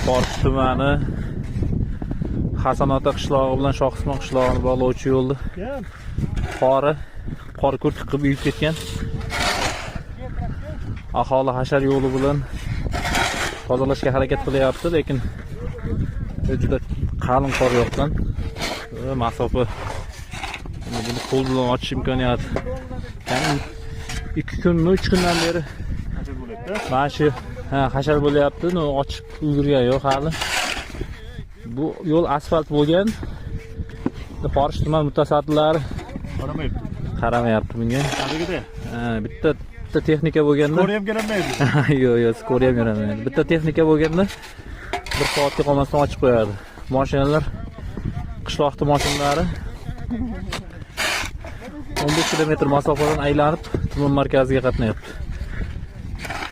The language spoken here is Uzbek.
Forish tumani Hasanota qishlog'i bilan Shohismon qishlog'ini bog'lovchi yo'lda qor ko'rtik qilib uyib ketgan. Aholi hashar yo'li bilan tozalashga harakat qilyapti, lekin juda qalin qor yoqqan. Masofa buni qo'l bilan ochish imkoniyati. Ya'ni 2 kunmi, 3 kundan beri mana shu hashar bo'lyapti. Ochib ulgurgan yo'q hali. Bu yo'l asfalt bo'lgan. Forish tuman mutasaddilari qaramayapti bunga. Bitta texnika bo'lganda skoriya ham kerakmaydi. Yo'q, skoriya ham kerakmaydi. Bitta texnika bo'lganda 1 soatga qolmasdan ochib qo'yadi. Mashinalar, qishloqda mashinalari 15 kilometr masofadan aylanib tuman markaziga qatnayapti.